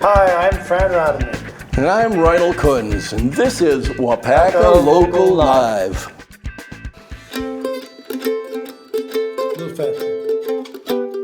Hi, I'm Fran Rodman. And I'm Reinal, and this is Waupaca Local Live. A little faster.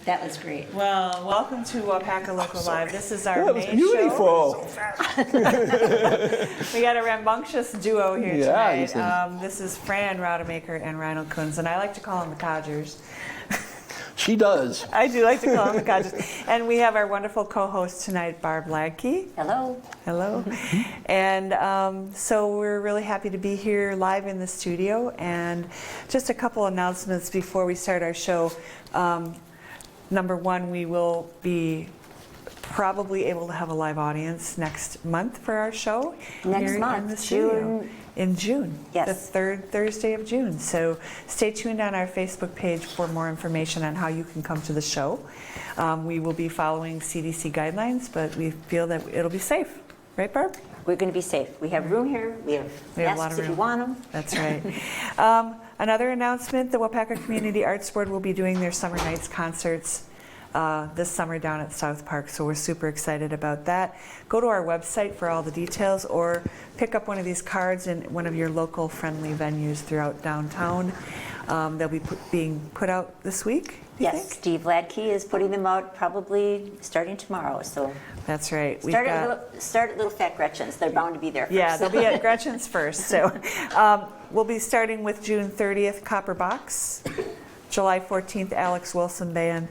That was great. Well, welcome to Waupaca Local Live. This is our That was main beautiful. show. We got a rambunctious duo here Yeah, tonight. This is Fran Rodemaker and Reinal, and I like to call them the Codgers. She does. I do like to call them the Codgers. And we have our wonderful co-host tonight, Barb Ladke. Hello. Hello. And so we're really happy to be here live in the studio. And just a couple announcements before we start our show. Number one, we will be probably able to have a live audience next month for our show. Next here month, in the studio. June. In June, Yes. the third Thursday of June. So stay tuned on our Facebook page for more information on how you can come to the show. We will be following CDC guidelines, but we feel that it'll be safe. Right, Barb? We're going to be safe. We have room here. We have We have a lot desks of if you room. want them. That's right. Another announcement, the Waupaca Community Arts Board will be doing their Summer Nights concerts this summer down at South Park, so we're super excited about that. Go to our website for all the details or pick up one of these cards in one of your local friendly venues throughout downtown. They'll be being put out this week, do you Yes, think? Steve Ladke is putting them out probably starting tomorrow. So That's right. start at Little Fat Gretchen's. They're bound to be there first. Yeah, they'll be at Gretchen's first. So we'll be starting with June 30th, Copper Box. July 14th, Alex Wilson Band.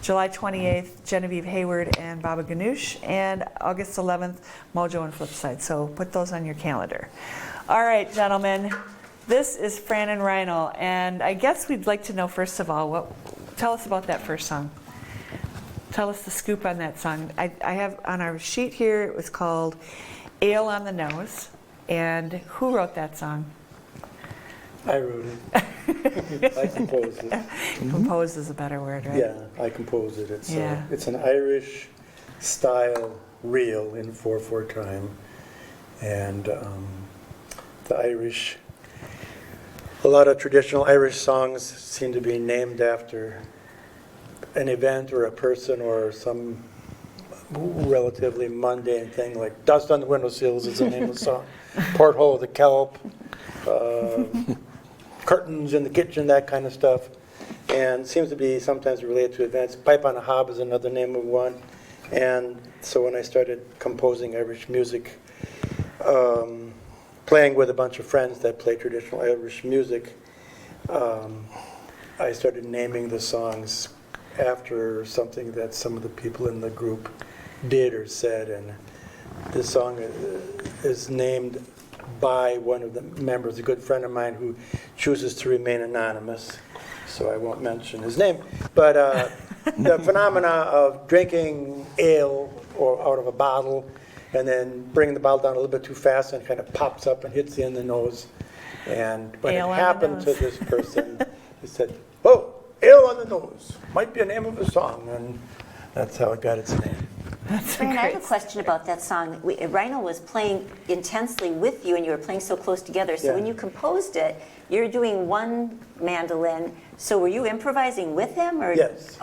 July 28th, Genevieve Hayward and Baba Ganoush. And August 11th, Mojo and Flipside. So put those on your calendar. All right, gentlemen. This is Fran and Reinal, and I guess we'd like to know, first of all, tell us about that first song. Tell us the scoop on that song. I have on our sheet here, it was called Ale on the Nose, and who wrote that song? I wrote it. I composed it. Composed is a better word, right? Yeah, I composed it. Yeah. It's an Irish style reel in 4/4 time, and the Irish. A lot of traditional Irish songs seem to be named after an event or a person or some relatively mundane thing, like Dust on the Windowsills is the name of the song, Porthole of the Kelp, Curtains in the Kitchen, that kind of stuff. And seems to be sometimes related to events. Pipe on a Hob is another name of one. And so when I started composing Irish music, playing with a bunch of friends that play traditional Irish music, I started naming the songs after something that some of the people in the group did or said. And this song is named by one of the members, a good friend of mine who chooses to remain anonymous, so I won't mention his name. But the phenomena of drinking ale or out of a bottle and then bringing the bottle down a little bit too fast and it kind of pops up and hits you in the nose. And when Ale it on the happened to nose. this person, he said, "Whoa, ale on the nose, might be a name of a song," and that's how it got its name. Fran, I have a question about that song. Reinal was playing intensely with you, and you were playing so close together. So Yeah. when you composed it, you're doing one mandolin. So were you improvising with him, or? Yes.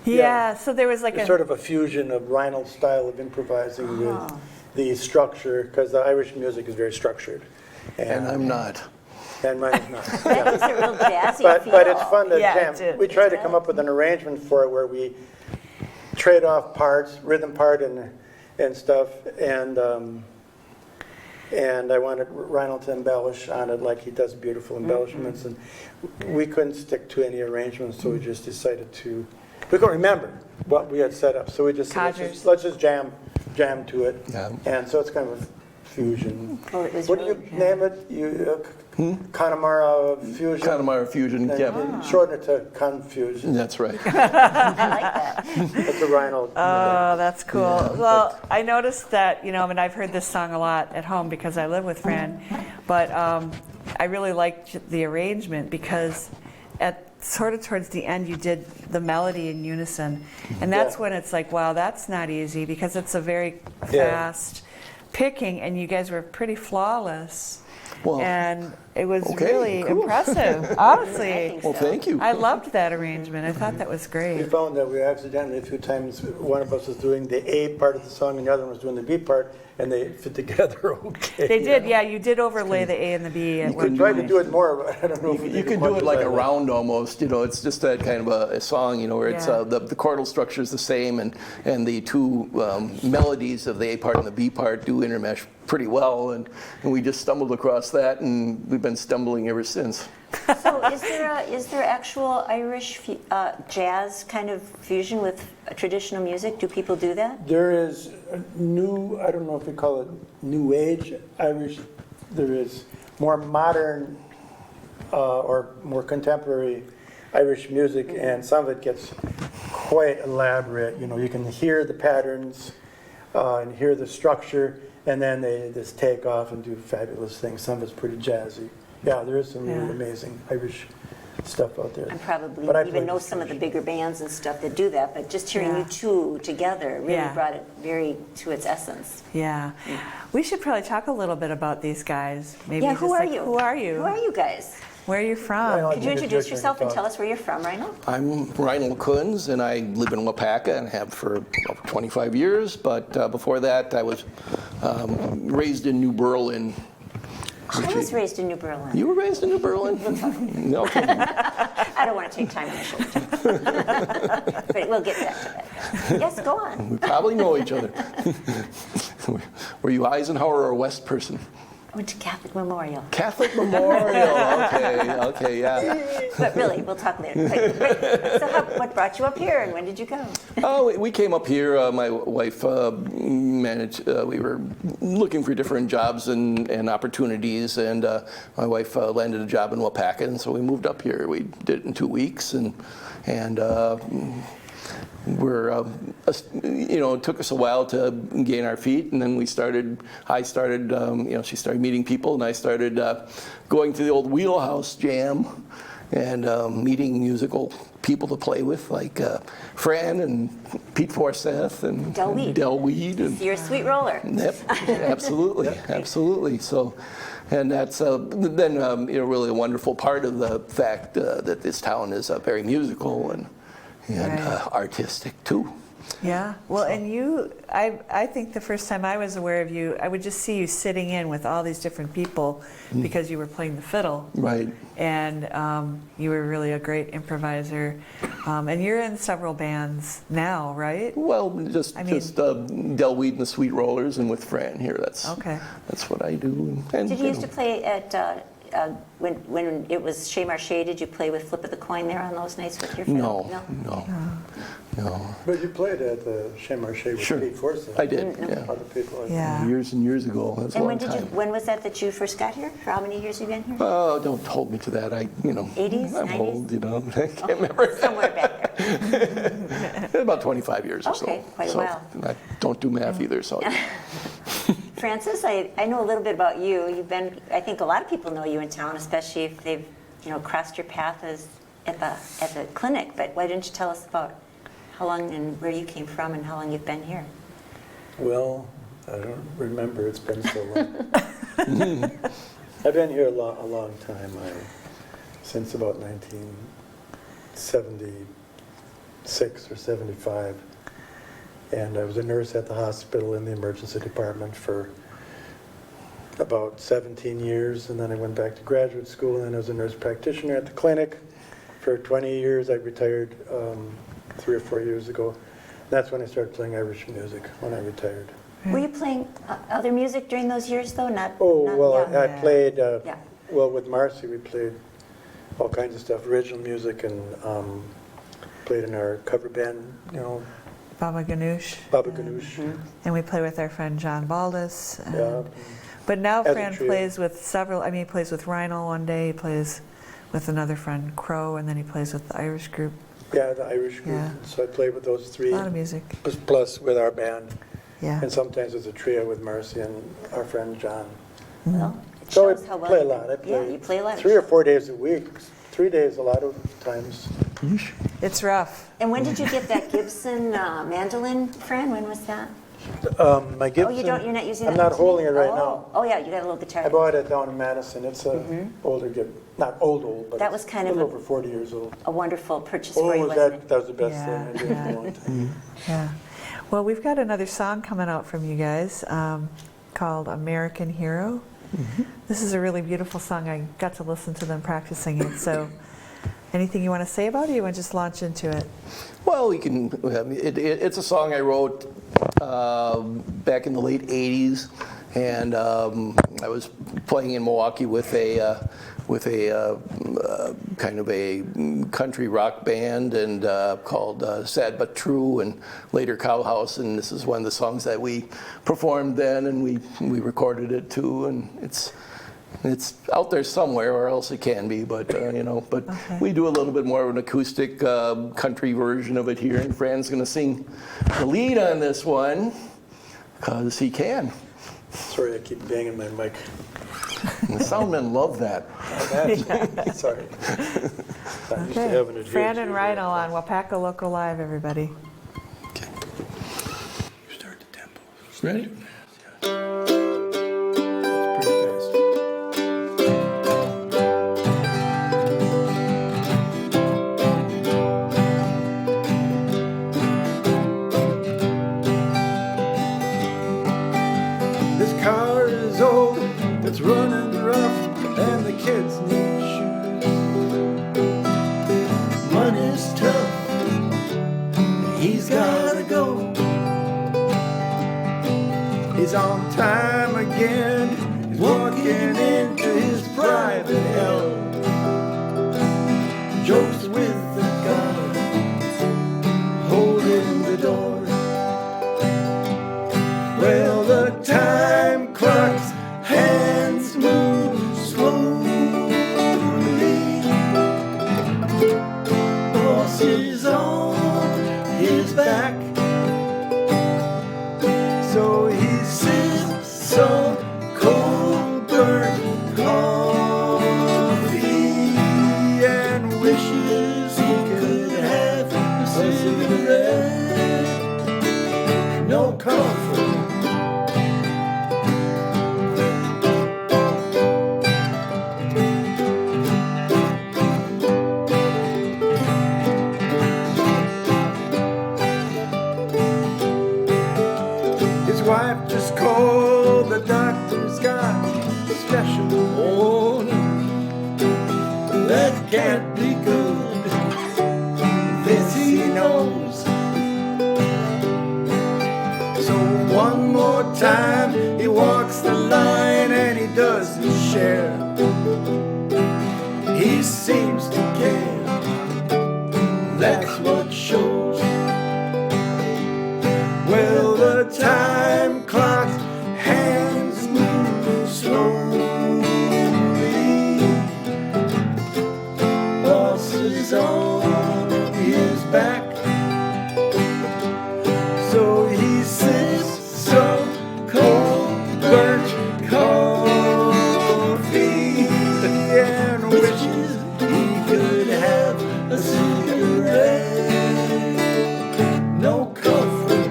Yeah, so there was like It's a... sort of a fusion of Reinald's style of improvising with the structure, because the Irish music is very structured. And I'm not. And mine is not. That gives a real jazzy But feel. it's fun to Yeah, jam. it did. We tried to come up with an arrangement for it where we trade off parts, rhythm part and stuff, and I wanted Reinald to embellish on it like he does beautiful embellishments, and we couldn't stick to any arrangements, so we just decided to. We couldn't remember what we had set up, so we just said, Codgers. let's just jam to it, Yeah. and so it's kind of a fusion. Oh, it was What do you really- name it? You Connemara fusion. Connemara fusion, And yeah. you shorten it to confusion. That's right. I like that. It's a Reinald. Oh, that's cool. Well, I noticed that, I mean, I've heard this song a lot at home because I live with Fran, but I really liked the arrangement because at sort of towards the end you did the melody in unison, and that's Yeah. when it's like, wow, that's not easy because it's a very Yeah. fast picking, and you guys were pretty flawless. Well, And it was okay, really cool. impressive, I honestly. think well, so. thank you. I loved that arrangement. I thought that was We great. found that we accidentally a few times, one of us was doing the A part of the song and the other one was doing the B part, and they fit together okay. They did, yeah, you did overlay the A and the B. At We one tried to point. do it more, but I don't know if we You did can much do it as like I a like. round almost, it's just that kind of a song, where it's Yeah. the chordal structure is the same, and the two melodies of the A part and the B part do intermesh pretty well, and we just stumbled across that, and we've been stumbling ever since. So is there actual Irish jazz kind of fusion with traditional music? Do people do that? There is a new, I don't know if we call it New Age Irish, there is more modern or more contemporary Irish music, and some of it gets quite elaborate. You can hear the patterns and hear the structure, and then they just take off and do fabulous things. Some of it's pretty jazzy. Yeah, there is some really Yeah. amazing Irish stuff out there. I probably But I even play know this some of the version. bigger bands and stuff that do that, but just hearing Yeah. you two together really Yeah. brought it very to its essence. Yeah. We should probably talk a little bit about these guys. Maybe Yeah, just who are like, you? who are you? Who are you guys? Where are you from? Well, Could you think it's introduce your turn yourself to and talk. tell us where you're from, Reinal? I'm Reinal Kunz, and I live in Waupaca and have for over 25 years, but before that I was raised in New Berlin. I was raised in New Berlin. You were raised in New Berlin? No kidding. I don't want to take time on the show. But we'll get back to that. Yes, go on. We probably know each other. Were you Eisenhower or West person? I went to Catholic Memorial. Catholic Memorial. Okay, yeah. But really, we'll talk later. So what brought you up here and when did you go? Oh, we came up here. My wife managed. We were looking for different jobs and opportunities, and my wife landed a job in Waupaca, and so we moved up here. We did it in 2 weeks, and we're it took us a while to gain our feet, and then she started meeting people, and I started going to the old Wheelhouse Jam and meeting musical people to play with, like Fran and Pete Forsyth and Del Weed. And you're a sweet roller. Yep, absolutely. So, and that's then really a wonderful part of the fact that this town is very musical and artistic too. Yeah, well, and you, I think the first time I was aware of you, I would just see you sitting in with all these different people because you were playing the fiddle. Right. And you were really a great improviser. And you're in several bands now, right? Well, just Del Weed and the Sweet Rollers, and with Fran here. That's what I do. And, did you used to play at when it was Chez Marché? Did you play with Flip of the Coin there on those nights with your fiddle? No. But you played at the Chez Marché with Pete Forsyth. I did, Other people. Yeah. Years ago. That's And a long time. when was that you first got here? For how many years have you been here? Oh, don't hold me to that. 80s, I'm 90s? old, I can't remember. Somewhere back there. About 25 years or so. Okay, quite a while. I don't do math either, so. Francis, I know a little bit about you. I think a lot of people know you in town, especially if they've, crossed your path at the clinic. But why didn't you tell us about how long and where you came from and how long you've been here? Well, I don't remember. It's been so long. I've been here a long time. Since about 1976 or 75. And I was a nurse at the hospital in the emergency department for about 17 years, and then I went back to graduate school, and then I was a nurse practitioner at the clinic for 20 years. I retired 3 or 4 years ago. That's when I started playing Irish music, when I retired. Were you playing other music during those years, though? I played, with Marcy, we played all kinds of stuff, original music, and played in our cover band, Baba Ganoush. And we play with our friend John Baldus. But now Fran plays with several, he plays with Reinal one day, he plays with another friend, Crow, and then he plays with the Irish group. Yeah, the Irish group. Yeah. So I played with those three. A lot of music. Plus with our band. Yeah. And sometimes it's a trio with Marcy and our friend John. Well, it so shows I how well play a you lot. you play a lot. 3 or 4 days a week. 3 days a lot of times. It's rough. And when did you get that Gibson mandolin, Fran? When was that? My Gibson. Oh, you're not using I'm that not holding it right now. Oh, yeah, you got a little guitar. I bought it down in Madison. It's a older Gibson. Not old, but that was kind a of little over 40 years old. A wonderful purchase for you, wasn't it? That was the best thing I did in a long time. Yeah. Well, we've got another song coming out from you guys called American Hero. This is a really beautiful song. I got to listen to them practicing it. So anything you want to say about it, or you want to just launch into it? Well, we can. It's a song I wrote back in the late '80s, and I was playing in Milwaukee with a kind of a country rock band and called Sad But True, and later Cowhouse. And this is one of the songs that we performed then, and we recorded it too, and it's out there somewhere, or else it can be, but we do a little bit more of an acoustic country version of it here, and Fran's going to sing the lead on this one, because he can. Sorry, I keep banging my mic. The soundmen love that. Sorry. I'm used to having it here. Fran and Reinal on Waupaca Local Live, everybody. Okay. Start the tempo. Ready? It's running rough and the kids need shoes. Money's tough, he's gotta go. He's on time again, he's walking can't be good. This he knows. So one more time he walks the line and he does his share. He seems to care. That's what shows. Well, the time clock's hands move slowly. Boss is on his back, so he sips some cold burnt coffee and wishes he could have a cigarette. No comfort.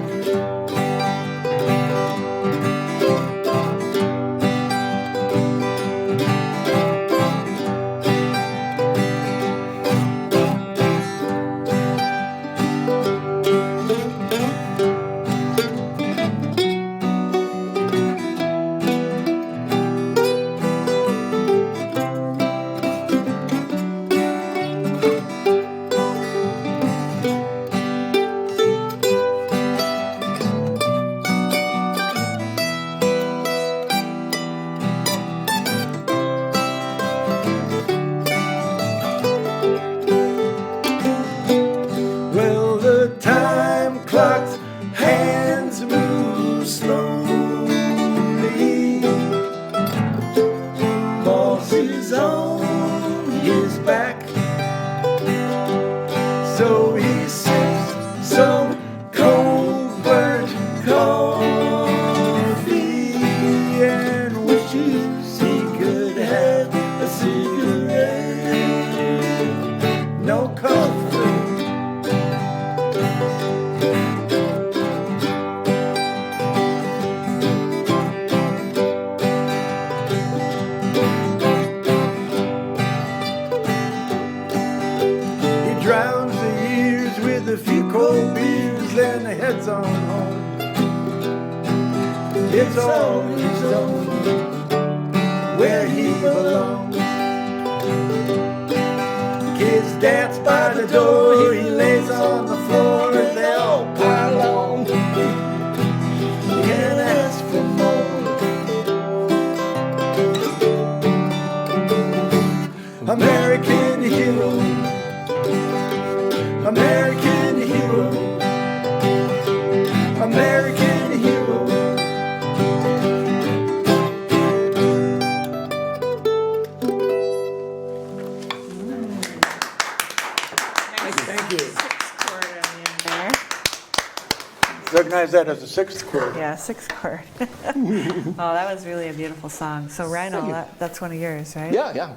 Well, the time clock's hands move slowly. Boss is on his back, so he sips some cold burnt coffee and wishes he could have a cigarette. No comfort. Drowns the years with a few cold beers and heads on home. It's all his own, where he belongs. Kids dance by the door, he lays on the floor and they all pile on. Can't ask for more. American hero. American hero, American hero. Thank you. Sixth chord on the end there. Recognize that as a sixth chord. Yeah, sixth chord. Oh, that was really a beautiful song. So Reinal, you. that's one of yours, right? Yeah, yeah.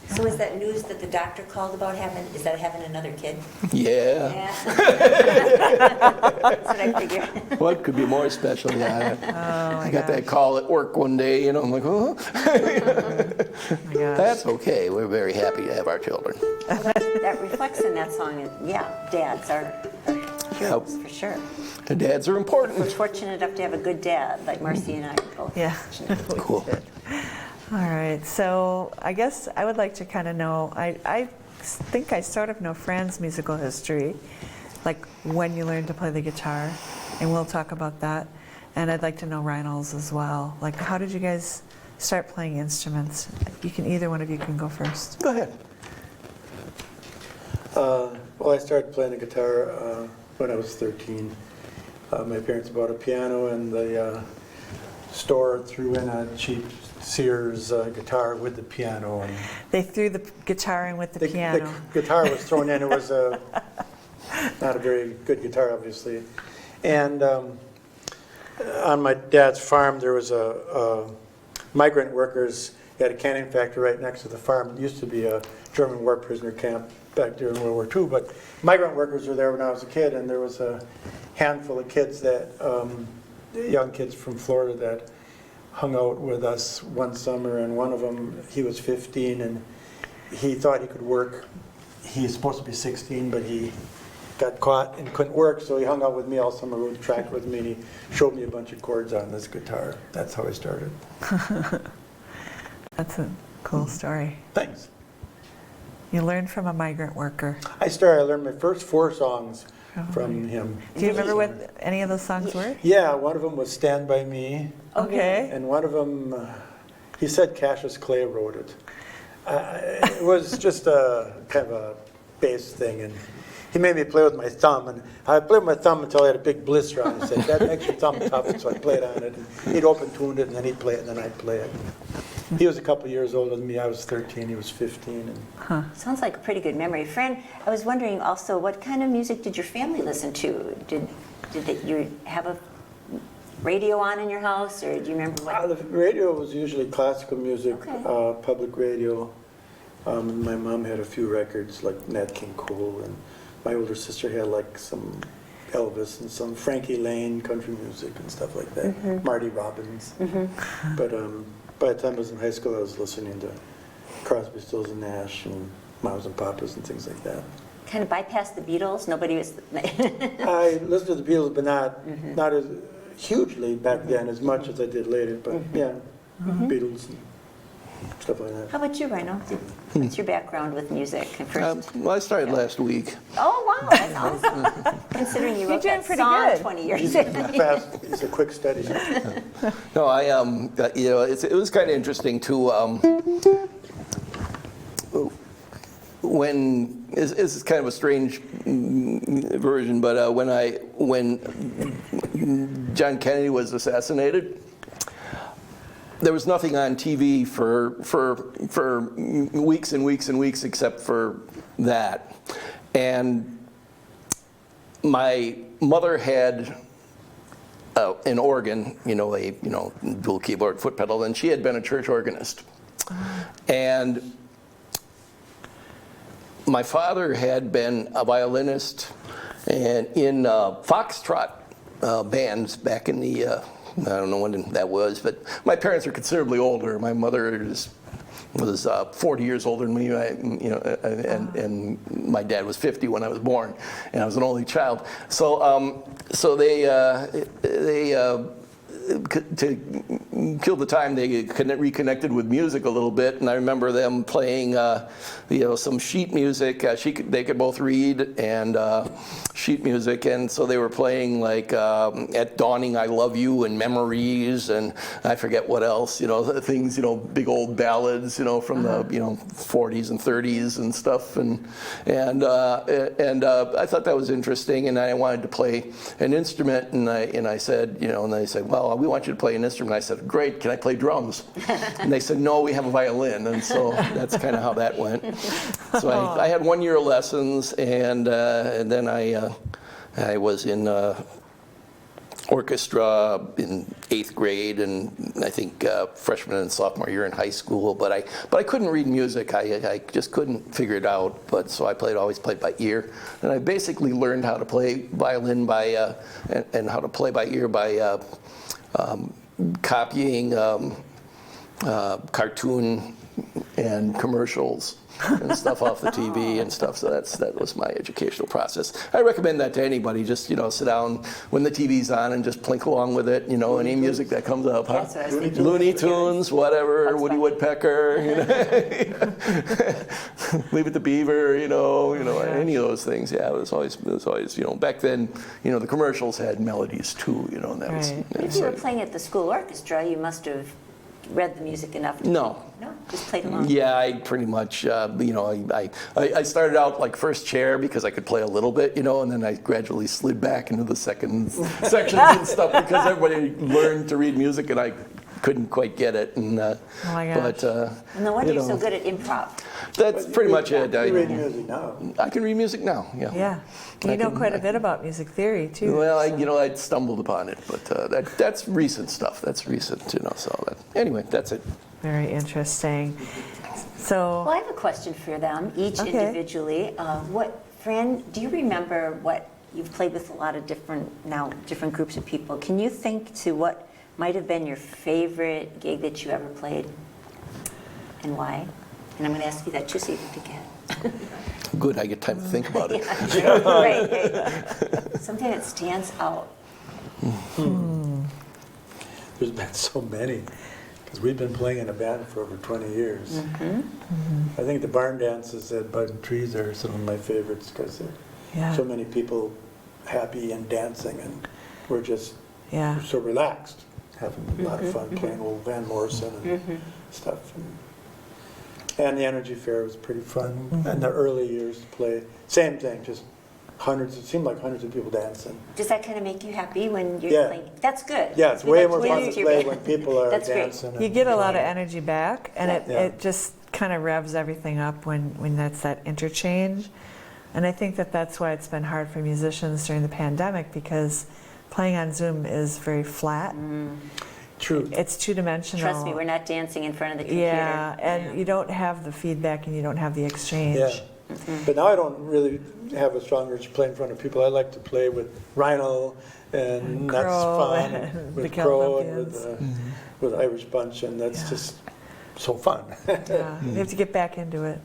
So is that news that the doctor called about having, is that having another kid? Yeah. Yeah. That's what I figured. What could be more special? Yeah. my I got that gosh. call at work one day, you know, I'm like, oh. Oh my gosh. That's okay. We're very happy to have our children. That reflects in that song, yeah, dads are heroes for sure. The dads are We're important. fortunate enough to have a good dad, like Marcy and I are both. Yeah. Cool. All right, so I guess I would like to kind of know, I think I sort of know Fran's musical history, like when you learned to play the guitar, and we'll talk about that. And I'd like to know Reinal's as well. Like, how did you guys start playing instruments? Either one of you can go first. Go ahead. Well, I started playing the guitar when I was 13. My parents bought a piano and the store threw in a cheap Sears guitar with the piano. And They threw the guitar in with the piano. The guitar was thrown in. It was not a very good guitar, obviously. And on my dad's farm, there was a migrant workers. He had a canning factory right next to the farm. It used to be a German war prisoner camp back during World War II. But migrant workers were there when I was a kid, and there was a handful of kids that, young kids from Florida that hung out with us one summer, and one of them, he was 15, and he thought he could work. He's supposed to be 16, but he got caught and couldn't work, so he hung out with me all summer, rode the track with me, and he showed me a bunch of chords on this guitar. That's how I started. That's a cool story. Thanks. You learned from a migrant worker. I learned my first 4 songs from him. Do you remember what any of those songs were? Yeah, one of them was Stand By Me, Okay. and one of them, he said Cassius Clay wrote it. It was just a kind of a bass thing, and he made me play with my thumb, and I played with my thumb until I had a big blister on it. He said, that makes your thumb tough, so I played on it. And he'd open-tuned it, and then he'd play it, and then I'd play it. He was a couple years older than me. I was 13, he was 15. And Sounds like a pretty good memory. Fran, I was wondering also, what kind of music did your family listen to? Did you have a radio on in your house, or do you remember what? The radio was usually classical music, Okay. public radio. My mom had a few records like Nat King Cole, and my older sister had like some Elvis and some Frankie Lane country music and stuff like that, Marty Robbins. But by the time I was in high school, I was listening to Crosby, Stills and Nash and Mamas and Papas and things like that. Kind of bypassed the Beatles? Nobody was... I listened to the Beatles, but not as hugely back then, as much as I did later. But yeah, Beatles and stuff like that. How about you, Reinal? What's your background with music? Well, I started last week. Oh, wow, that's awesome. Considering you wrote doing that pretty song good. 20 years He's ago. fast. It's a quick study. No, it was kind of interesting too. When this is kind of a strange version, but when John Kennedy was assassinated, there was nothing on TV for weeks and weeks and weeks except for that. And my mother had an organ, a dual keyboard foot pedal, and she had been a church organist. And my father had been a violinist and in foxtrot bands back in the I don't know when that was, but my parents are considerably older. My mother was 40 years older than me, and my dad was 50 when I was born, and I was an only child. So they to kill the time, they reconnected with music a little bit, and I remember them playing, some sheet music. They could both read and sheet music, and so they were playing like "At Dawning I Love You" and "Memories," and I forget what else. Things, big old ballads, from the 40s and 30s and stuff, and I thought that was interesting, and I wanted to play an instrument, and I said, and they said, well, we want you to play an instrument. I said, great, can I play drums? And they said, no, we have a violin. And so that's kind of how that went. So I had 1 year of lessons, and then I was in orchestra in 8th grade, and I think freshman and sophomore year in high school. But I couldn't read music. I just couldn't figure it out. But so I always played by ear, and I basically learned how to play violin by and how to play by ear by copying cartoon and commercials and stuff off the TV and stuff. So that was my educational process. I recommend that to anybody. Just sit down when the TV's on and just plink along with it. Any music that comes up. Huh? That's what I was thinking. Looney Tunes, whatever. Bugs Woody Bunny. Woodpecker. Leave It to Beaver. Any of those things. Yeah, it was always. Back then, the commercials had melodies too. And that was. Right. But if you were playing at the school orchestra, you must have read the music enough to... No. No? Just played along? Yeah, I pretty much, I started out like first chair because I could play a little bit, and then I gradually slid back into the sections and stuff because everybody learned to read music and I couldn't quite get it. And, Oh my gosh. And no wonder you're so good at improv. That's pretty much it. You read music now. I can read music now, yeah. Yeah. You know quite a bit about music theory, too. Well, I stumbled upon it, but that's recent stuff. That's recent, anyway, that's it. Very interesting. So, Well, I have a question for them, each Okay. individually. Fran, do you remember what you've played with a lot of different groups of people? Can you think to what might have been your favorite gig that you ever played and why? And I'm going to ask you that too, so you can pick it. Good, I get time to think about it. Right. Something that stands out. There's been so many. because we've been playing in a band for over 20 years. I think the barn dances at Bud and Trees are some of my favorites because Yeah. so many people happy and dancing, and we're just Yeah. so relaxed, having a lot of fun playing old Van Morrison and stuff. And the Energy Fair was pretty fun. And the early years to play, same thing, just hundreds, it seemed like hundreds of people dancing. Does that kind of make you happy when you're Yeah. playing? That's good. Yeah, it's We way like more to fun dance to your play band. when people are That's great. dancing. You get a lot of energy back, and Yeah. it just kind of revs everything up when that's that interchange. And I think that that's why it's been hard for musicians during the pandemic, because playing on Zoom is very flat. True. It's two-dimensional. Trust me, we're not dancing in front of the computer. Yeah, and you don't have the feedback and you don't have the exchange. Yeah. But now I don't really have a strong urge to play in front of people. I like to play with Reinal, and that's Crow fun. and With the Crow and Kelvinians. with Irish Bunch, and that's Yeah. just so fun. Yeah, you have to get back into it.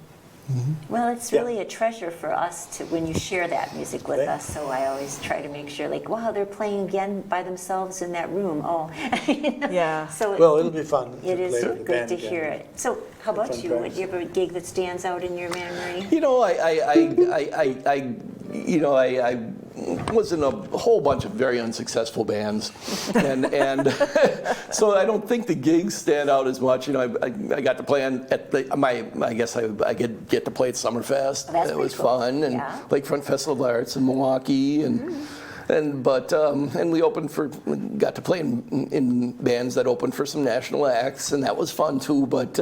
Well, it's Yeah. really a treasure for us to when you share that music with Right. us. So I always try to make sure, like, wow, they're playing again by themselves in that room. Oh, you know? Yeah. So Well, it'll be fun to it play is with the great band to again. hear it. So how about Fun you? times. Do you have a gig that stands out in your memory? You know, I was in a whole bunch of very unsuccessful bands, and so I don't think the gigs stand out as much. You know, I got to play at I guess I get to play at Summerfest. Oh, that's That was pretty cool. fun, and Yeah. Lakefront Festival of Arts in Milwaukee, and we got to play in bands that opened for some national acts, and that was fun too. But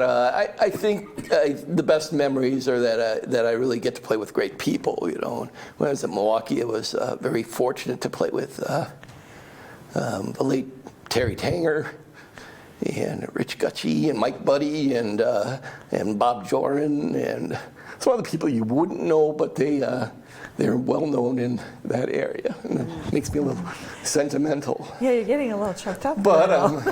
I think the best memories are that I really get to play with great people. You know, when I was in Milwaukee, I was very fortunate to play with the late Terry Tanger and Rich Gutchie and Mike Buddy and Bob Joran, and some other people you wouldn't know, but they're well known in that area, and it makes me a little sentimental. Yeah, you're getting a little choked up. But now.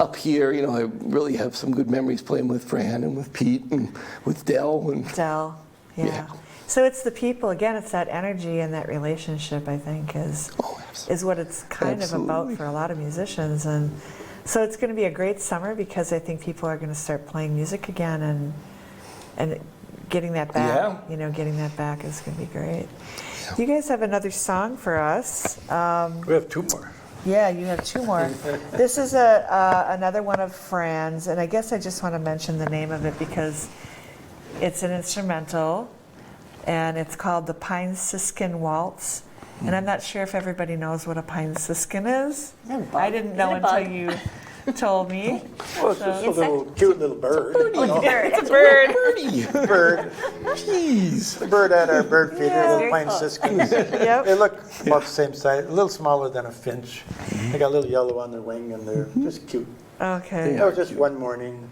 up here, you know, I really have some good memories playing with Fran and with Pete and with Del and Del, yeah. Yeah. So it's the people, again, it's that energy and that relationship, I think, is what it's kind of Absolutely. about for a lot of musicians. And so it's going to be a great summer because I think people are going to start playing music again and getting that back. Yeah. You know, getting that back is going to be great. You guys have another song for us. We have two more. Yeah, you have two more. This is another one of Fran's, and I guess I just want to mention the name of it because it's an instrumental, and it's called the Pine Siskin Waltz. And I'm not sure if everybody knows what a pine siskin is. Is it a bug? I didn't know Is it a bug? until you told me. Well, it's just a little cute little bird. Oh, it's a bird. It's a bird. Birdie. Bird. Jeez. The bird at our bird feeder, little very pine close. siskins. Yep. They look about the same size, a little smaller than a finch. They got a little yellow on their wing, and they're just cute. Okay. That was just one morning.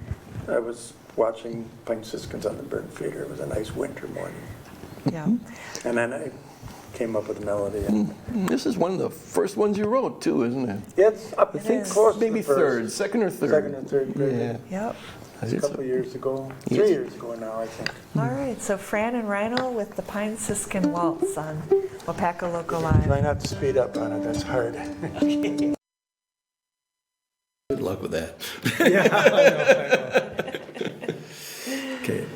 I was watching pine siskins on the bird feeder. It was a nice winter morning, Yeah. and then I came up with a melody. And This is one of the first ones you wrote too, isn't it? it's up I think close to maybe the first. third, second or third. Second or third grade. Yeah. Yep. A couple of years ago, Yes. 3 years ago now, I think. All right. So Fran and Reinal with the Pine Siskin Waltz on Waupaca Local Live. Try not to speed up on it. That's hard. Good luck with that. Okay.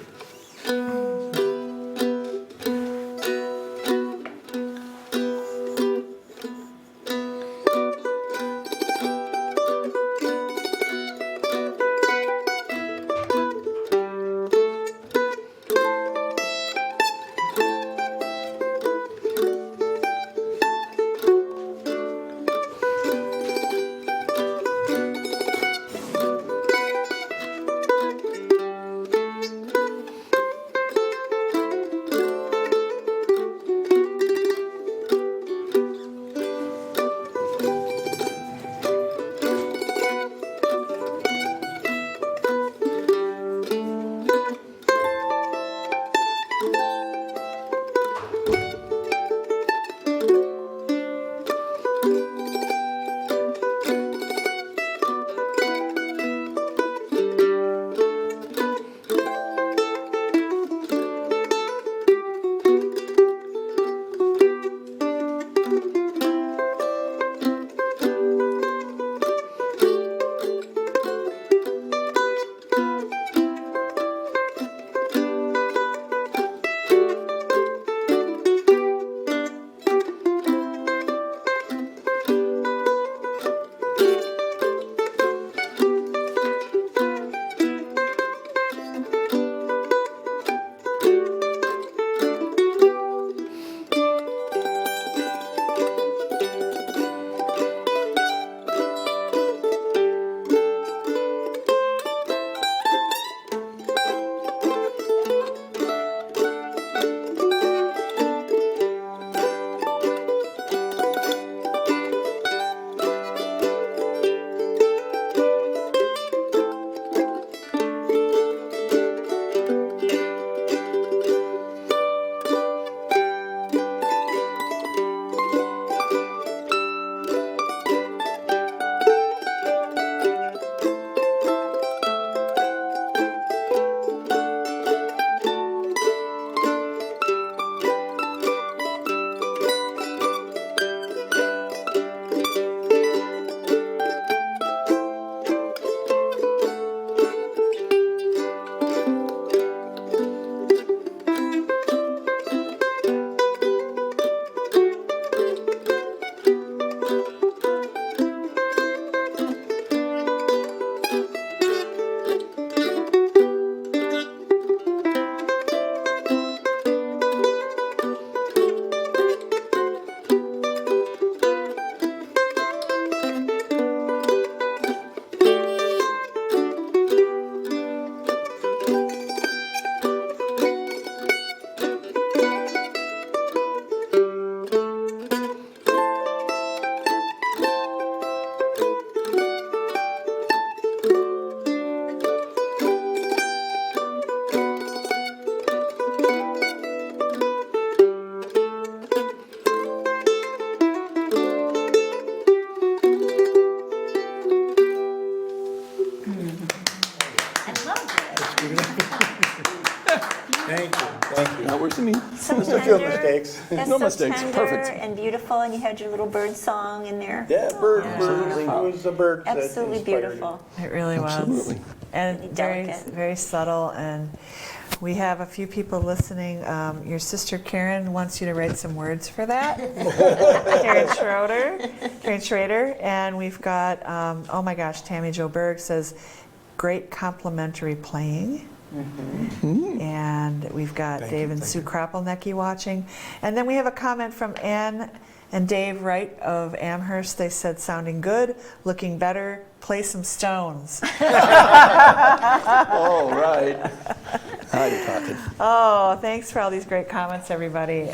Thank you, thank you. Now, where's the meat? So Just a few tender. mistakes. That's No so mistakes, tender perfect. and beautiful, and you had your little bird song in there. Yeah, bird, Absolutely. it was the birds that Absolutely inspired it. beautiful. It really was. Absolutely. And Really very, delicate. very subtle. And we have a few people listening. Your sister Karen wants you to write some words for that. Karen Schrader. And we've got, oh my gosh, Tammy Jo Berg says, great complimentary playing. And we've got Thank Dave you, and thank Sue you. Kropelnecki watching. And then we have a comment from Ann and Dave Wright of Amherst. They said, sounding good, looking better, play some Stones. Oh, right. Now you're talking. Oh, thanks for all these great comments, everybody.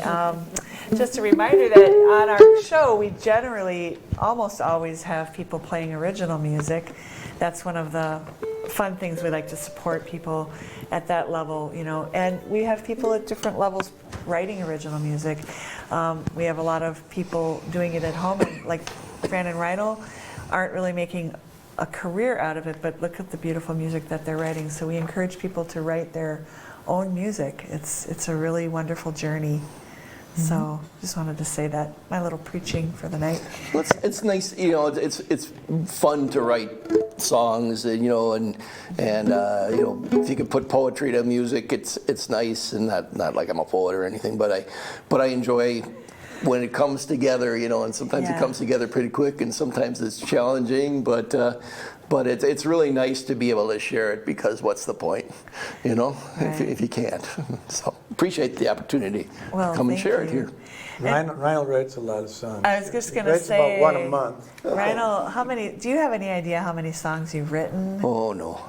Just a reminder that on our show, we generally almost always have people playing original music. That's one of the fun things we like to support people at that level, you know. And we have people at different levels writing original music. We have a lot of people doing it at home, and like Fran and Reinal aren't really making a career out of it, but look at the beautiful music that they're writing. So we encourage people to write their own music. It's a really wonderful journey. So just wanted to say that, my little preaching for the night. Well, it's nice, you know. It's fun to write songs, and you know, and you know, if you can put poetry to music, it's nice, and not like I'm a poet or anything, but I enjoy when it comes together, you know, and sometimes it Yeah. comes together pretty quick, and sometimes it's challenging, but it's really nice to be able to share it, because what's the point, you know, Right. if you can't. So appreciate the opportunity. Well, Come and thank share it you. here. Reinal writes a lot of songs. I was just He gonna writes say, about one a month. Reinal, do you have any idea how many songs you've written? Oh no,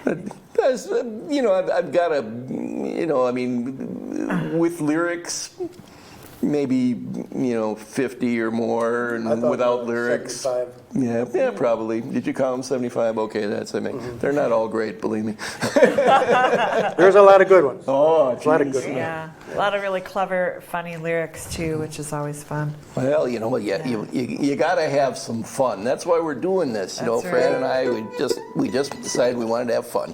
That's, you know, I've got a, you know, I mean, with lyrics, maybe, you know, 50 or more, I and thought without about lyrics. 75. Yeah, probably. Did you count them 75? Okay, that's I mean, they're not all great, believe me. There's a lot of good ones. Oh, A lot of geez. good ones. Yeah, a lot of really clever, funny lyrics too, which is always fun. Well, you know what? You got to have some fun. That's why we're doing this. You know, That's Fran right. and I, we just decided we wanted to have fun.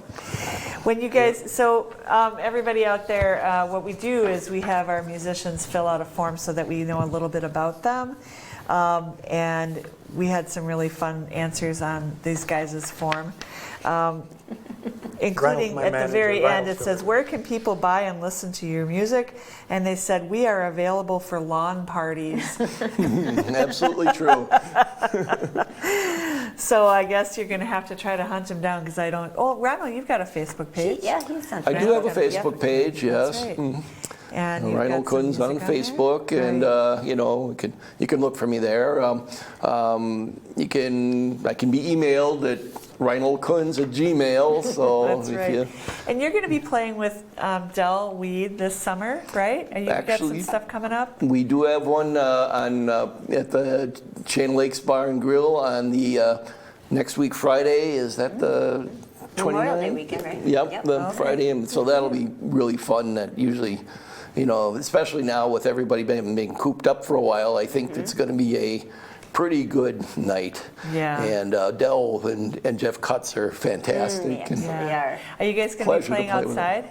When you guys, so everybody out there, what we do is we have our musicians fill out a form so that we know a little bit about them. And we had some really fun answers on these guys' form. Including my at the manager, very Reinal end, it still says, there. where can people buy and listen to your music? And they said, we are available for lawn parties. Absolutely true. So I guess you're going to have to try to hunt him down, because I don't. Oh, Reinal, you've got a Facebook page. Yeah, he's on I do have a Facebook. Facebook page, yes. That's right. Mhm. And you've Reinal got some Kunz on music there? Facebook, and Right. you know, you can look for me there. I can be emailed at reinalkunz@gmail. So That's if right. you, And you're going to be playing with Del Weed this summer, right? And you've got some Actually- stuff coming up? we do have one at the Chain Lakes Bar and Grill on the next week Friday. Is that the 29th? Memorial Day weekend, right? Yep, the Okay. Friday, and so that'll be really fun. That usually, you know, especially now with everybody being cooped up for a while, I think it's going to be a pretty good night. Yeah. And Del and Jeff Cutts are fantastic. Yes, and- they are. Are you guys going to Pleasure be to playing play with them. outside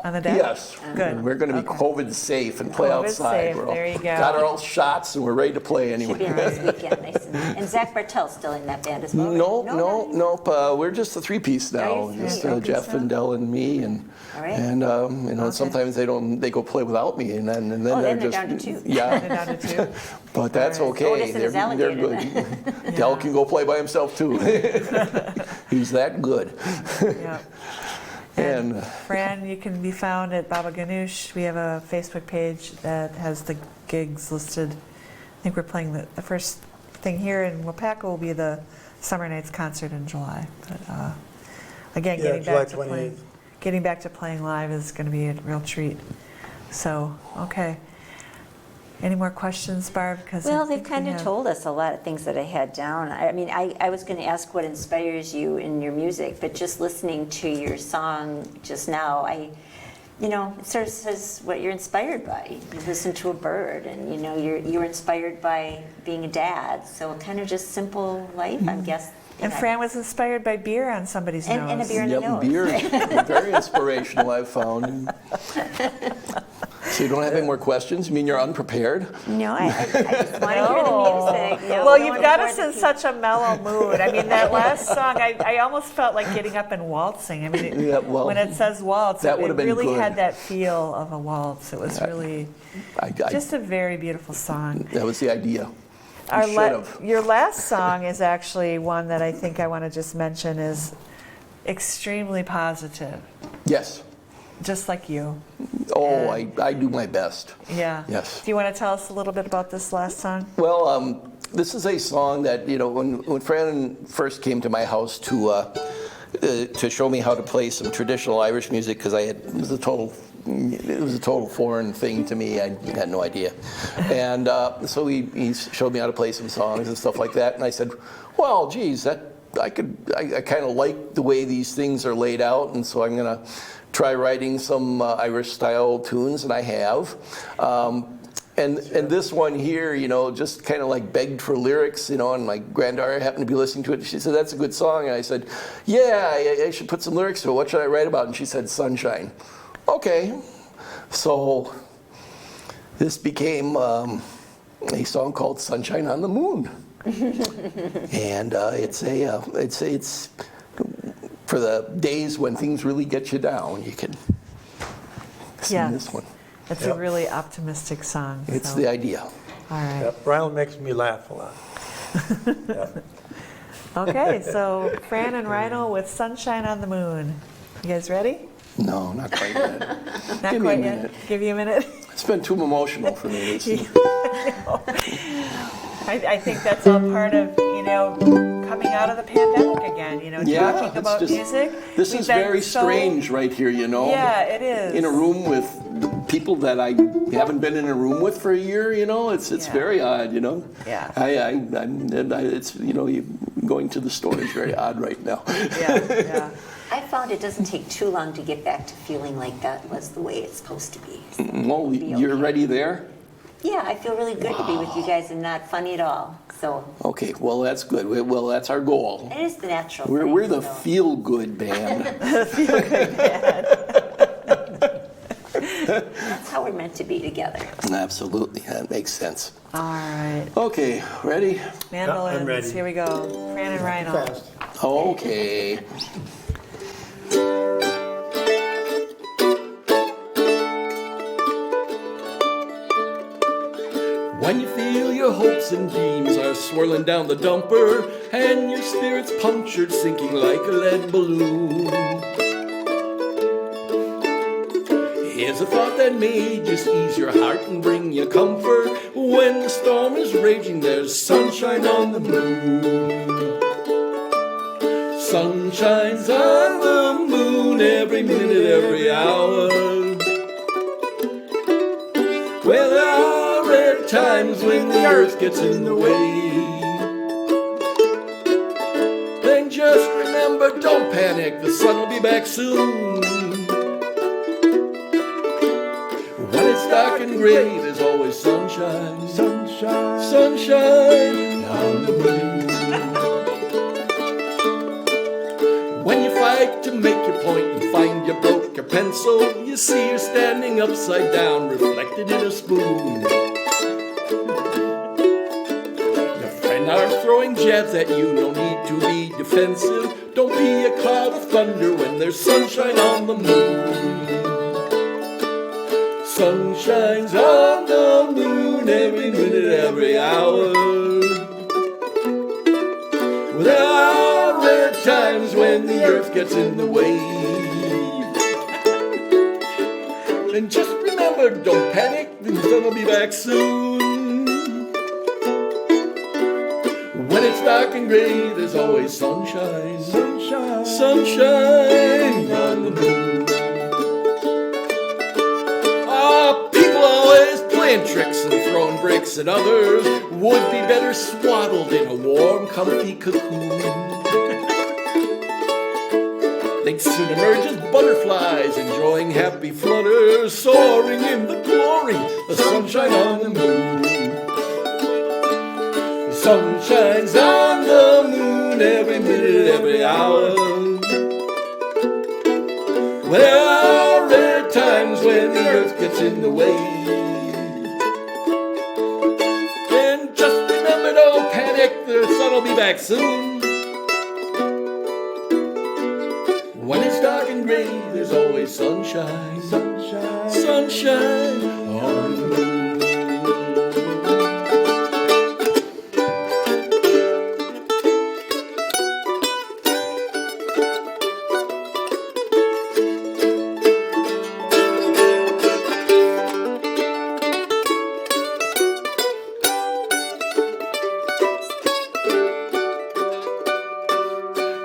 on the deck? Yes, Good. we're going to be Okay. COVID safe and play COVID outside. safe, We're all, there you go. got our all shots and we're ready to play Should be a anyway. nice weekend. Nice and Zach Bartell's still in that band as well, right? Nope. We're just a three-piece now. Are you Just three-piece Jeff and Del and me, and All right. and you know, Okay. sometimes they go play without me, and then Oh, they're then they're just down to two. yeah. They're down to two. But that's All right. okay. Otis and his They're alligator. good. Del can go play by himself too. He's that good. Yeah. And Fran, you can be found at Baba Ganoush. We have a Facebook page that has the gigs listed. I think we're playing the first thing here in Waupaca will be the Summer Nights concert in July. But again, Yeah, July 28th. getting back to playing live is going to be a real treat. So, okay. Any more questions, Barb? 'Cause I Well, they've think we kind of have- told us a lot of things that I had down. I mean, I was going to ask what inspires you in your music, but just listening to your song just now, it sort of says what you're inspired by. You listen to a bird, and you were inspired by being a dad. So kind of just simple life, I'm And Fran was inspired by beer on somebody's nose. And a beer in the nose. Beer, very inspirational, I've found. So you don't have any more questions? You mean you're unprepared? No, I just want to hear the music. No, Well, no you've one got before us the in people. such a mellow mood. I mean, that last song, I almost felt like getting up and waltzing. I mean, Yeah, well, when it says waltz, that it would have been really good. had that feel of a waltz. It was really just a very beautiful song. that was the idea. Our You should have. Your last song is actually one that I think I want to just mention is extremely positive, Yes. just like you. Oh, I do my best. Yeah. Yes. Do you want to tell us a little bit about this last song? Well, this is a song that, when Fran first came to my house to show me how to play some traditional Irish music, because it was a total foreign thing to me. I had no idea. And so he showed me how to play some songs and stuff like that. And I said, well, geez, I kind of like the way these things are laid out, and so I'm going to try writing some Irish style tunes, and I have. And this one here, just kind of like begged for lyrics, and my granddaughter happened to be listening to it. She said, that's a good song. And I said, yeah, I should put some lyrics to it. What should I write about? And she said, sunshine. Okay. So this became a song called Sunshine on the Moon. And it's for the days when things really get you down, you can sing this one. It's a really optimistic song. It's so. the idea. All right. Yep, Reinal makes me laugh a lot. Yep. Okay, so Fran and Reinal with Sunshine on the Moon. You guys ready? No, not quite yet. Not Give me a quite minute. yet. Give you a minute. It's been too emotional for me. I think that's all part of, coming out of the pandemic again, talking it's about just- music. This We've is been very so- strange right here, Yeah, it is. In a room with people that I haven't been in a room with for a year, it's Yeah. very odd, Yeah. It's going to the store is very odd right now. Yeah. I found it doesn't take too long to get back to feeling like that was the way it's supposed to be. So Well, you're okay. ready there? Yeah, I feel really good to be with you guys and not funny at all. So Okay, well that's good. Well, that's our goal. it is the natural We're thing, the so. feel-good band. That's how we're meant to be together. Absolutely, that makes sense. All right. Okay, ready? Mandolins. I'm ready. Here we go. Fran and Reinal. Fast. Okay. When you feel your hopes and dreams are swirling down the dumper, and your spirit's punctured, sinking like a lead balloon. Here's a thought that may just ease your heart and bring you comfort. When the storm is raging, there's sunshine on the moon. Sun shines on the moon every minute, every hour. Well, there are rare times when the earth gets in the way. Then just remember, don't panic, the sun will be back soon. When it's dark and gray, there's always sunshine. Sunshine. Sunshine on the moon. When you fight to make your point and find you broke your pencil, you see you're standing upside down, reflected in a spoon. Your friends are throwing jabs at you, no need to be defensive. Don't be a cloud of thunder when there's sunshine on the moon. Sun shines on the moon every minute, every hour. There are rare times when the earth gets in the way. And just remember, don't panic, the sun will be back soon. When it's dark and gray, there's always sunshine. Sunshine. Sunshine on the moon. People always playing tricks and throwing bricks at others would be better swaddled in a warm, comfy cocoon. They'd soon emerge as butterflies, enjoying happy flutters, soaring in the glory, the sunshine on the moon. Sun shines on the moon moon every minute, every hour. There are rare times when the earth gets in the way. And just remember, don't panic, the sun will be back soon. When it's dark and gray, there's always sunshine, sunshine, sunshine on the moon.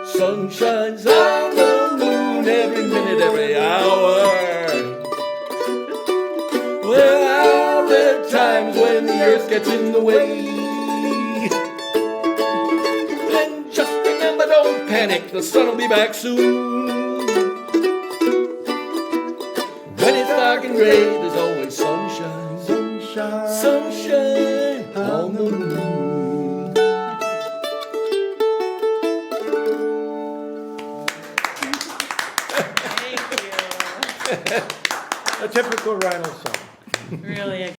Sun shines on the moon every minute, every hour. There are rare times when the earth gets in the way. And just remember, don't panic, the sun will be back soon. When it's dark and gray, there's always sunshine, sunshine, sunshine on the moon. A typical Reinal song. Really